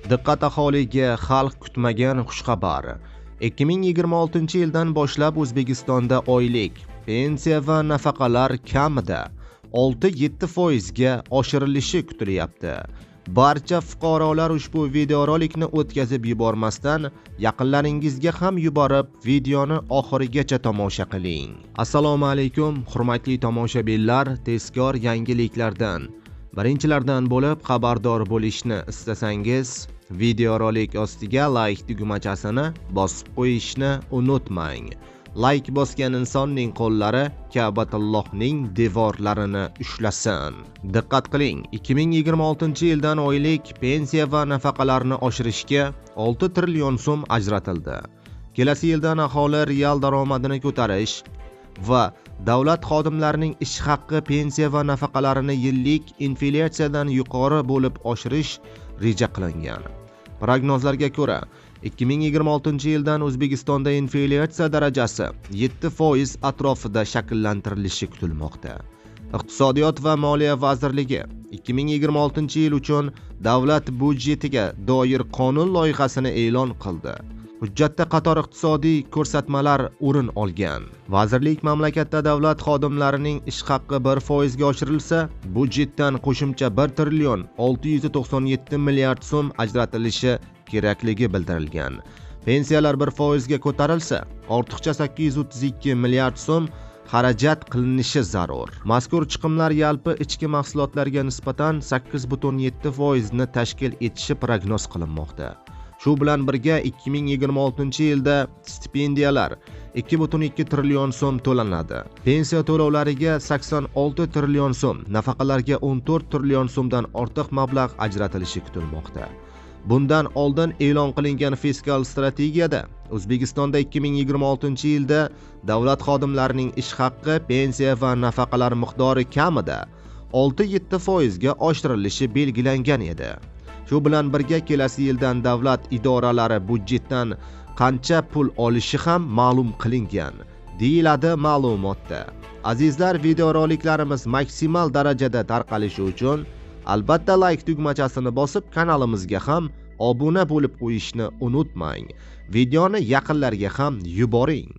Diqqat aholiga, xalq kutmagan xushxabar. 2026-yildan boshlab O'zbekistonda oylik pensiya va nafaqalar kamida 6-7% ga oshirilishi kutilyapti. Barcha fuqarolar ushbu videorolikni o'tkazib yubormasdan yaqinlaringizga ham yuborib, videoni oxirigacha tomosha qiling. Assalomu alaykum, hurmatli tomoshabinlar, tezkor yangiliklardan birinchilardan bo'lib xabardor bo'lishni istasangiz, videorolik ostiga like tugmachasini bosib qo'yishni unutmang. Like bosgan insonning qo'llari Ka'batullohning devorlarini ushlasin. Diqqat qiling, 2026-yildan oylik pensiya va nafaqalarni oshirishga 6 trillion so'm ajratildi. Kelasi yildan aholi real daromadini ko'tarish va davlat xodimlarining ish haqqi, pensiya va nafaqalarini yillik inflyatsiyadan yuqori bo'lib oshirish reja qilingan. Prognozlarga ko'ra, 2026-yildan O'zbekistonda inflyatsiya darajasi 7% atrofida shakllantirilishi kutilmoqda. Iqtisodiyot va moliya vazirligi 2026-yil uchun davlat budjetiga doir qonun loyihasini e'lon qildi. Hujjatda qator iqtisodiy ko'rsatmalar o'rin olgan. Vazirlik mamlakatda davlat xodimlarining ish haqqi 1% ga oshirilsa, budjetdan qo'shimcha 1 trillion 697 milliard so'm ajratilishi kerakligi bildirilgan. Pensiyalar 1% ga ko'tarilsa, ortiqcha 832 milliard so'm xarajat qilinishi zarur. Mazkur chiqimlar yalpi ichki mahsulotlarga nisbatan 8,7% ni tashkil etishi prognoz qilinmoqda. Shu bilan birga 2026-yilda stipendiyalar 2,2 trillion so'm to'lanadi. Pensiya to'lovlariga 86 trillion so'm, nafaqalarga 14 trillion so'mdan ortiq mablag' ajratilishi kutilmoqda. Bundan oldin e'lon qilingan fiskal strategiyada O'zbekistonda 2026-yilda davlat xodimlarining ish haqqi, pensiya va nafaqalar miqdori kamida 6-7% ga oshirilishi belgilangan edi. Shu bilan birga kelasi yildan davlat idoralari budjetdan qancha pul olishi ham ma'lum qilingan, deyiladi ma'lumotda. Azizlar, videoroliklarimiz maksimal darajada tarqalishi uchun albatta like tugmachasini bosib, kanalimizga ham obuna bo'lib qo'yishni unutmang. Videoni yaqinlarga ham yuboring.